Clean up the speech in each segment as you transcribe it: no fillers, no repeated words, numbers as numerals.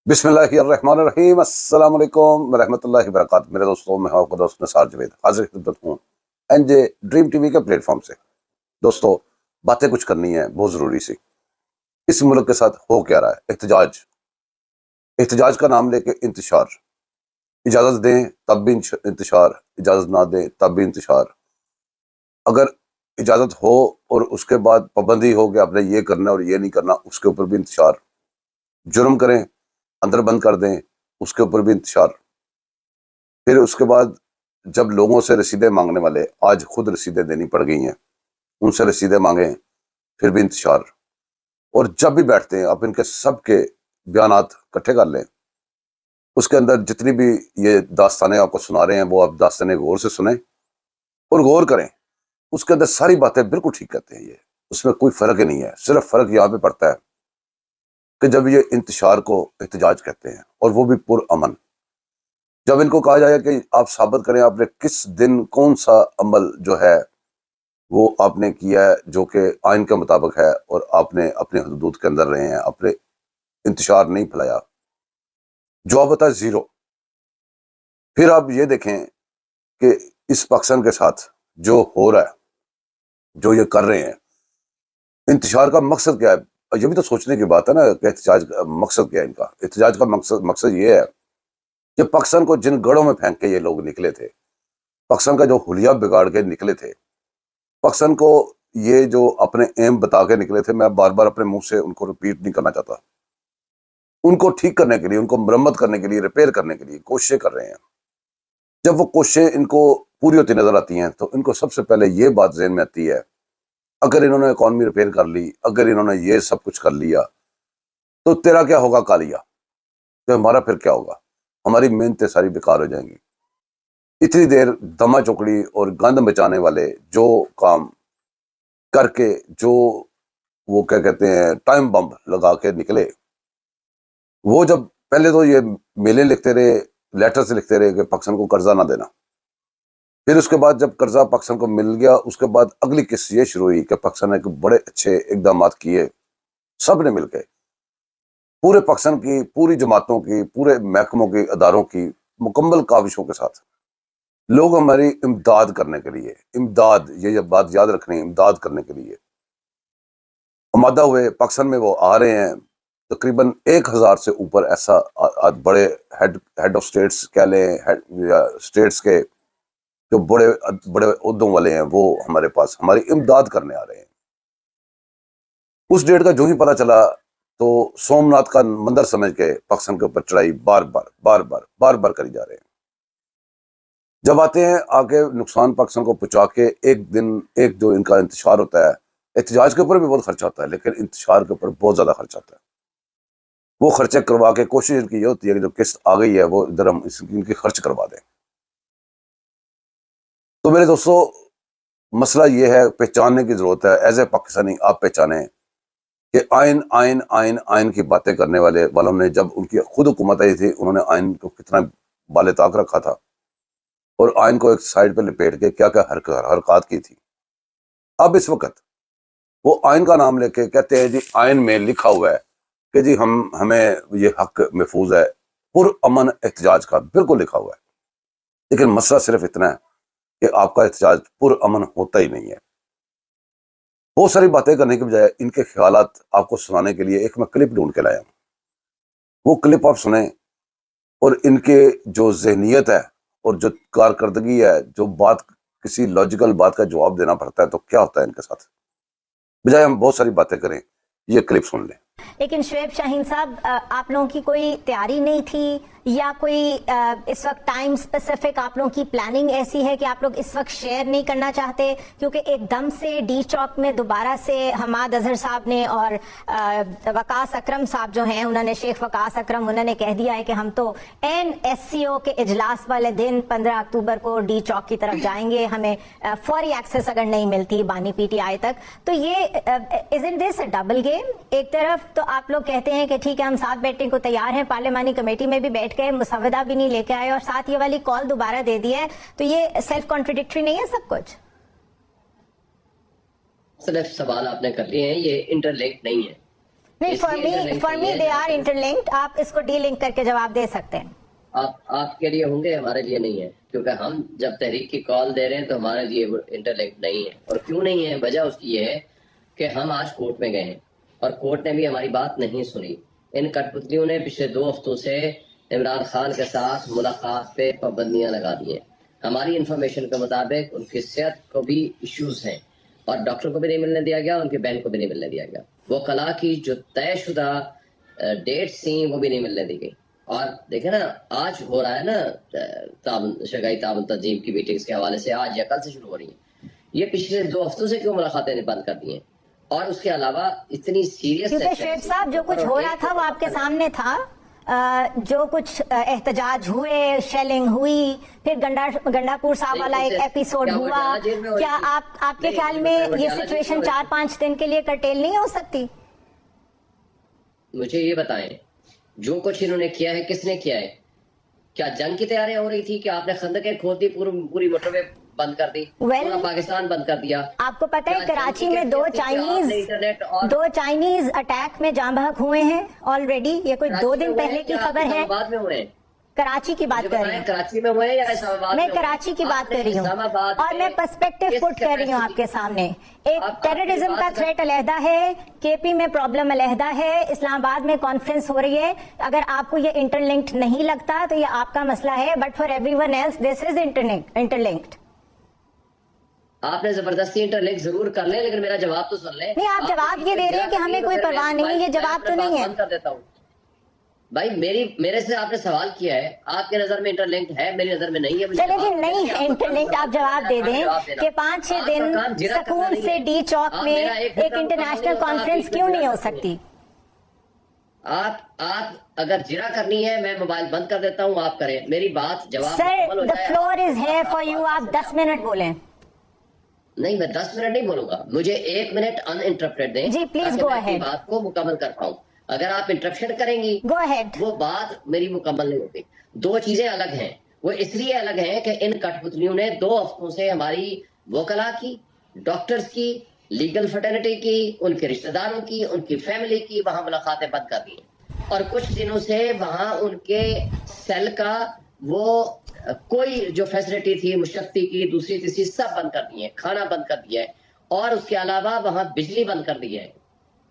بسم اللہ الرحمن الرحیم۔ السلام علیکم ورحمۃ اللہ وبرکاتہ۔ میرے دوستوں، میں ہوں آپ کا دوست نثار جاوید، حاضر خدمت ہوں این جے ڈریم ٹی وی کے پلیٹ فارم سے۔ دوستو، باتیں کچھ کرنی ہے بہت ضروری سی۔ اس ملک کے ساتھ ہو کیا رہا ہے؟ احتجاج کا نام لے کے انتشار، اجازت دیں تب بھی انتشار، اجازت نہ دیں تب بھی انتشار۔ اگر اجازت ہو اور اس کے بعد پابندی ہو کہ آپ نے یہ کرنا اور یہ نہیں کرنا، اس کے اوپر بھی انتشار۔ جرم کریں، اندر بند کر دیں، اس کے اوپر بھی انتشار۔ پھر اس کے بعد جب لوگوں سے رسیدیں مانگنے والے آج خود رسیدیں دینی پڑ گئی ہیں، ان سے رسیدیں مانگیں، پھر بھی انتشار۔ اور جب بھی بیٹھتے ہیں آپ ان کے سب کے بیانات اکٹھے کر لیں، اس کے اندر جتنی بھی یہ داستانیں آپ کو سنا رہے ہیں وہ آپ داستانیں غور سے سنیں اور غور کریں۔ اس کے اندر ساری باتیں بالکل ٹھیک کہتے ہیں، یہ اس میں کوئی فرق ہی نہیں ہے۔ صرف فرق یہاں پہ پڑتا ہے کہ جب یہ انتشار کو احتجاج کہتے ہیں اور وہ بھی پرامن، جب ان کو کہا جائے کہ آپ ثابت کریں آپ نے کس دن کون سا عمل جو ہے وہ آپ نے کیا ہے جو کہ آئین کے مطابق ہے اور آپ نے اپنے حدود کے اندر رہے ہیں، آپ نے انتشار نہیں پھیلایا، جواب ہوتا ہے زیرو۔ پھر آپ یہ دیکھیں کہ اس پاکستان کے ساتھ جو ہو رہا ہے، جو یہ کر رہے ہیں، انتشار کا مقصد کیا ہے؟ یہ بھی تو سوچنے کی بات ہے نا کہ احتجاج کا مقصد کیا ہے۔ ان کا احتجاج کا مقصد یہ ہے کہ پاکستان کو جن گڑھوں میں پھینک کے یہ لوگ نکلے تھے، پاکستان کا جو حلیہ بگاڑ کے نکلے تھے، پاکستان کو یہ جو اپنے ایم بتا کے نکلے تھے، میں بار بار اپنے منہ سے ان کو ریپیٹ نہیں کرنا چاہتا، ان کو ٹھیک کرنے کے لیے، ان کو مرمت کرنے کے لیے، ریپیئر کرنے کے لیے کوششیں کر رہے ہیں۔ جب وہ کوششیں ان کو پوری ہوتی نظر آتی ہیں تو ان کو سب سے پہلے یہ بات ذہن میں آتی ہے، اگر انہوں نے اکانومی ریپیئر کر لی، اگر انہوں نے یہ سب کچھ کر لیا تو تیرا کیا ہوگا کالیا؟ تو ہمارا پھر کیا ہوگا؟ ہماری محنتیں ساری بیکار ہو جائیں گی۔ اتنی دیر دما چوکڑی اور گند مچانے والے جو کام کر کے، جو وہ کیا کہتے ہیں ٹائم بم لگا کے نکلے، وہ جب پہلے تو یہ میلیں لکھتے رہے، لیٹر سے لکھتے رہے کہ پاکستان کو قرضہ نہ دینا، پھر اس کے بعد جب قرضہ پاکستان کو مل گیا، اس کے بعد اگلی قسط یہ شروع ہوئی کہ پاکستان نے بڑے اچھے اقدامات کیے، سب نے مل کے، پورے پاکستان کی پوری جماعتوں کی، پورے محکموں کی، اداروں کی مکمل کاوشوں کے ساتھ لوگ ہماری امداد کرنے کے لیے، امداد، یہ بات یاد رکھنی، امداد کرنے کے لیے آمادہ ہوئے۔ پاکستان میں وہ آ رہے ہیں تقریباً 1000 سے اوپر ایسا بڑے ہیڈ آف اسٹیٹس کہہ لیں، اسٹیٹس کے جو بڑے بڑے عہدوں والے ہیں، وہ ہمارے پاس ہماری امداد کرنے آ رہے ہیں۔ اس ڈیٹ کا جو ہی پتہ چلا تو سومناتھ کا مندر سمجھ کے پاکستان کے اوپر چڑھائی بار بار کری جا رہے ہیں۔ جب آتے ہیں آگے نقصان پاکستان کو پہنچا کے، ایک دن ایک جو ان کا انتشار ہوتا ہے، احتجاج کے اوپر بھی بہت خرچہ ہوتا ہے لیکن انتشار کے اوپر بہت زیادہ خرچہ ہوتا ہے۔ وہ خرچے کروا کے کوشش ان کی یہ ہوتی ہے کہ جو قسط آ گئی ہے وہ ادھر ہم ان کی خرچ کروا دیں۔ تو میرے دوستو، مسئلہ یہ ہے، پہچاننے کی ضرورت ہے۔ ایز اے پاکستانی آپ پہچانیں کہ آئین آئین آئین آئین کی باتیں کرنے والوں نے، جب ان کی خود حکومت آئی تھی، انہوں نے آئین کو کتنا بالے طاق رکھا تھا اور آئین کو ایک سائڈ پہ لپیٹ کے کیا کیا حرکات کی تھی۔ اب اس وقت وہ آئین کا نام لے کے کہتے ہیں جی آئین میں لکھا ہوا ہے کہ جی ہمیں یہ حق محفوظ ہے، پرامن احتجاج کا بالکل لکھا ہوا ہے، لیکن مسئلہ صرف اتنا ہے کہ آپ کا احتجاج پرامن ہوتا ہی نہیں ہے۔ بہت ساری باتیں کرنے کے بجائے ان کے خیالات آپ کو سنانے کے لیے ایک میں کلپ ڈھونڈ کے لایا ہوں، وہ کلپ آپ سنیں اور ان کے جو ذہنیت ہے اور جو کارکردگی ہے، جو بات کسی لاجیکل بات کا جواب دینا پڑتا ہے تو کیا ہوتا ہے ان کے ساتھ، بجائے ہم بہت ساری باتیں کریں، یہ کلپ سن لیں۔ لیکن شعیب شاہین صاحب، آپ لوگوں کی کوئی تیاری نہیں تھی یا کوئی اس وقت ٹائم اسپیسیفک آپ لوگوں کی پلاننگ ایسی ہے کہ آپ لوگ اس وقت شیئر نہیں کرنا چاہتے؟ کیونکہ ایک دم سے ڈی چوک میں دوبارہ سے حماد اظہر صاحب نے اور وقاص اکرم صاحب جو ہیں، انہوں نے، شیخ وقاص اکرم، انہوں نے کہہ دیا ہے کہ ہم تو این ایس سی او کے اجلاس والے دن 15 اکتوبر کو ڈی چوک کی طرف جائیں گے، ہمیں فوری ایکسیس اگر نہیں ملتی بانی پی ٹی آئی تک۔ تو یہ isn't this a double game؟ ایک طرف تو آپ لوگ کہتے ہیں کہ ٹھیک ہے ہم ساتھ بیٹھنے کو تیار ہیں، پارلیمانی کمیٹی میں بھی بیٹھ گئے، مسودہ بھی نہیں لے کے آئے، اور ساتھ یہ والی کال دوبارہ دے دی ہے، تو یہ سیلف کانٹرڈکٹری نہیں ہے سب کچھ؟ مختلف سوال آپ نے کر لیے ہیں، یہ انٹر لنکڈ نہیں ہے۔ نہیں, for me they are interlinked. آپ اس کو ڈی لنک کر کے جواب دے سکتے ہیں. آپ کے لیے ہوں گے, ہمارے لیے نہیں ہے, کیونکہ ہم جب تحریک کی کال دے رہے ہیں تو ہمارے لیے انٹرلنکڈ نہیں ہے. اور کیوں نہیں ہے؟ وجہ اس کی یہ ہے کہ ہم آج کورٹ میں گئے ہیں اور کورٹ نے بھی ہماری بات نہیں سنی. ان کٹ پتلیوں نے پچھلے 2 ہفتوں سے عمران خان کے ساتھ ملاقات پہ پابندیاں لگا دی ہیں. ہماری انفارمیشن کے مطابق ان کی صحت کو بھی ایشوز ہیں اور ڈاکٹر کو بھی نہیں ملنے دیا گیا, ان کی بہن کو بھی نہیں ملنے دیا گیا. وہ کلا کی جو طے شدہ ڈیٹ تھیں وہ بھی نہیں ملنے دی گئی. اور دیکھیں نا, آج ہو رہا ہے نا شنگھائی تعاون تنظیم کی میٹنگز کے حوالے سے, آج یا کل سے شروع ہو رہی ہیں. یہ پچھلے 2 ہفتوں سے کیوں ملاقاتیں بند کر دی ہیں؟ اور اس کے علاوہ اتنی سیریس, کیونکہ شعیب صاحب جو کچھ ہو رہا تھا وہ آپ کے سامنے تھا. جو کچھ احتجاج ہوئے, شیلنگ ہوئی, پھر گنڈا پور صاحب والا ایک ایپیسوڈ ہوا, کیا آپ کے خیال میں یہ سچویشن 4-5 دن کے لیے کرٹیل نہیں ہو سکتی؟ مجھے یہ بتائیں, جو کچھ انہوں نے کیا ہے کس نے کیا ہے؟ کیا جنگ کی تیاریاں ہو رہی تھی کہ آپ نے خندقیں کھود دی, پوری موٹر وے بند کر دی, پورا پاکستان بند کر دیا؟ آپ کو پتہ ہے کراچی میں 2 چائنیز اٹیک میں جاں بحق ہوئے ہیں آلریڈی. یہ کوئی 2 دن پہلے کی خبر ہے. بعد میں ہوئے ہیں. کراچی کی بات کر رہی ہوں, کراچی میں ہوئے یا اسلام آباد؟ میں کراچی کی بات کر رہی ہوں اور میں پرسپیکٹو پٹ کر رہی ہوں آپ کے سامنے. ایک ٹیررزم کا تھریٹ علیحدہ ہے, کے پی میں پرابلم علیحدہ ہے, اسلام آباد میں کانفرنس ہو رہی ہے. اگر آپ کو یہ انٹر لنکڈ نہیں لگتا تو یہ آپ کا مسئلہ ہے, but for everyone else this is interlinked. آپ نے زبردستی انٹر لنک ضرور کر لیں, لیکن میرا جواب تو سن لیں. نہیں, آپ جواب یہ دے رہے ہیں کہ ہمیں کوئی پرواہ نہیں, یہ جواب تو نہیں ہے. کر دیتا ہوں بھائی, میرے سے آپ نے سوال کیا ہے, آپ کے نظر میں انٹر لنک ہے, میری نظر میں نہیں ہے. چلے جی نہیں ہے انٹر لنک, آپ جواب دے دیں کہ 5-6 دن سکون سے ڈی چوک میں ایک انٹرنیشنل کانفرنس کیوں نہیں ہو سکتی؟ آپ اگر جرا کرنی ہے, میں موبائل بند کر دیتا ہوں, آپ کریں. میری بات جواب سر, the floor is here for you. آپ 10 منٹ بولیں. نہیں, میں 10 منٹ نہیں بولوں گا, مجھے 1 منٹ ان انٹرپٹ دیں جی, پلیز گو اہیڈ. بات کو مکمل کر پاؤں. اگر آپ انٹرپشن کریں گی گو اہیڈ, وہ بات میری مکمل نہیں ہوتی. 2 چیزیں الگ ہیں. وہ اس لیے الگ ہیں کہ ان کٹ پتلیوں نے 2 ہفتوں سے ہماری وکلا کی, ڈاکٹرز کی, لیگل فرٹرنٹی کی, ان کے رشتہ داروں کی, ان کی فیملی کی وہاں ملاقاتیں بند کر دی ہیں. اور کچھ دنوں سے وہاں ان کے سیل کا وہ کوئی جو فیسلٹی تھی مشقتی کی, دوسری تیسری سب بند کر دی ہے, کھانا بند کر دیا ہے, اور اس کے علاوہ وہاں بجلی بند کر دی ہے.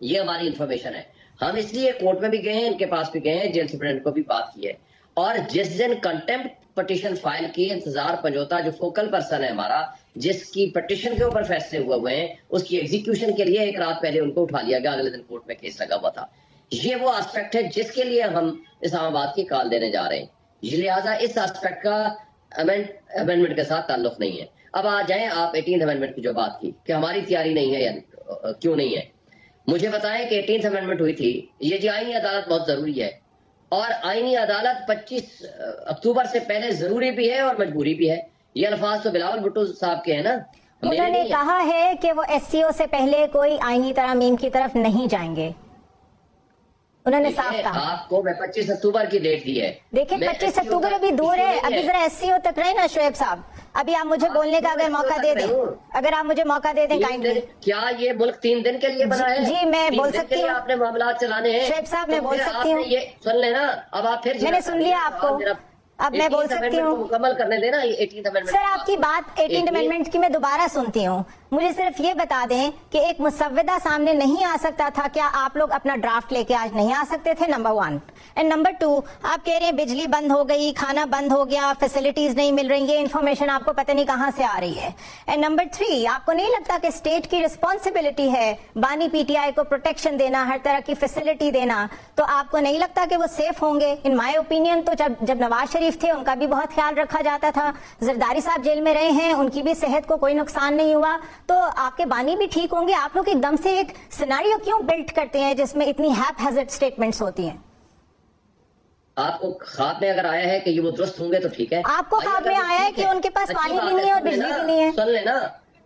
یہ ہماری انفارمیشن ہے. ہم اس لیے کورٹ میں بھی گئے ہیں, ان کے پاس بھی گئے ہیں, جیل سپرنٹینڈنٹ کو بھی بات کی ہے. اور جس دن کنٹمپٹ پٹیشن فائل کی, انتظار پنجوتا جو فوکل پرسن ہے ہمارا, جس کی پٹیشن کے اوپر فیصلے ہوئے ہیں, اس کی ایگزیکیوشن کے لیے 1 رات پہلے ان کو اٹھا لیا گیا, اگلے دن کورٹ میں کیس لگا ہوا تھا. یہ وہ آسپیکٹ ہے جس کے لیے ہم اسلام آباد کی کال دینے جا رہے ہیں. لہٰذا اس آسپیکٹ کا امینڈمنٹ کے ساتھ تعلق نہیں ہے. اب آ جائیں آپ 18th امینڈمنٹ کی جو بات کی کہ ہماری تیاری نہیں ہے یا کیوں نہیں ہے. مجھے بتائیں کہ 18th امینڈمنٹ ہوئی تھی. یہ جی آئینی عدالت بہت ضروری ہے, اور آئینی عدالت 25 اکتوبر سے پہلے ضروری بھی ہے اور مجبوری بھی ہے. یہ الفاظ تو بلاول بھٹو صاحب کے ہیں نا. انہوں نے کہا ہے کہ وہ ایس سی او سے پہلے کوئی آئینی ترامیم کی طرف نہیں جائیں گے. انہوں نے صاف کہا. آپ کو میں 25 اکتوبر کی ڈیٹ دی ہے. دیکھیں 25 اکتوبر ابھی دور ہے, ابھی ذرا ایس سی او تک رہے نا شعیب صاحب. ابھی آپ مجھے بولنے کا اگر موقع دے دیں, اگر آپ مجھے موقع دے دیں کائنڈلی. کیا یہ ملک 3 دن کے لیے بنا ہے؟ جی میں بول سکتی ہوں. آپ نے معاملات چلانے ہیں شعیب صاحب, میں بول سکتی ہوں. یہ سن لینا. اب آپ پھر میں نے سن لیا آپ کو, اب میں بول سکتی ہوں. مکمل کرنے دینا 18th امینڈمنٹ. سر آپ کی بات 18th امینڈمنٹ کی میں دوبارہ سنتی ہوں. مجھے صرف یہ بتا دیں کہ ایک مسودہ سامنے نہیں آ سکتا تھا, کیا آپ لوگ اپنا ڈرافٹ لے کے آج نہیں آ سکتے تھے؟ نمبر 1. اینڈ نمبر 2, آپ کہہ رہے ہیں بجلی بند ہو گئی, کھانا بند ہو گیا, فیسلٹیز نہیں مل رہی, یہ انفارمیشن آپ کو پتہ نہیں کہاں سے آ رہی ہے. اینڈ نمبر 3, آپ کو نہیں لگتا کہ اسٹیٹ کی رسپانسبلٹی ہے بانی پی ٹی آئی کو پروٹیکشن دینا, ہر طرح کی فیسلٹی دینا, تو آپ کو نہیں لگتا کہ وہ سیف ہوں گے؟ ان مائی اوپینین تو جب نواز شریف تھے ان کا بھی بہت خیال رکھا جاتا تھا. زرداری صاحب جیل میں رہے ہیں, ان کی بھی صحت کو کوئی نقصان نہیں ہوا, تو آپ کے بانی بھی ٹھیک ہوں گے. آپ لوگ ایک دم سے ایک سیناریو کیوں بلڈ کرتے ہیں جس میں اتنی ہیپ ہیزرڈ اسٹیٹمنٹس ہوتی ہیں؟ آپ کو خواب میں اگر آیا ہے کہ یہ وہ درست ہوں گے تو ٹھیک ہے. آپ کو خواب میں آیا ہے کہ ان کے پاس پانی بھی نہیں ہے اور بجلی بھی نہیں ہے. سن لینا,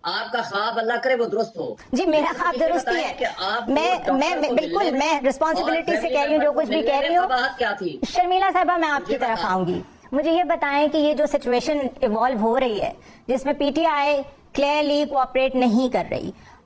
آپ کا خواب اللہ کرے وہ درست ہو. جی میرا خواب درست ہی ہے. میں بالکل میں رسپانسبلٹی سے کہہ رہی ہوں, جو کچھ بھی کہہ رہی ہوں. کیا تھی شرمیلا صاحبہ, میں آپ کی طرف آؤں گی. مجھے یہ بتائیں کہ یہ جو سچویشن ایوالو ہو رہی ہے جس میں P T I clearly cooperate نہیں کر رہی,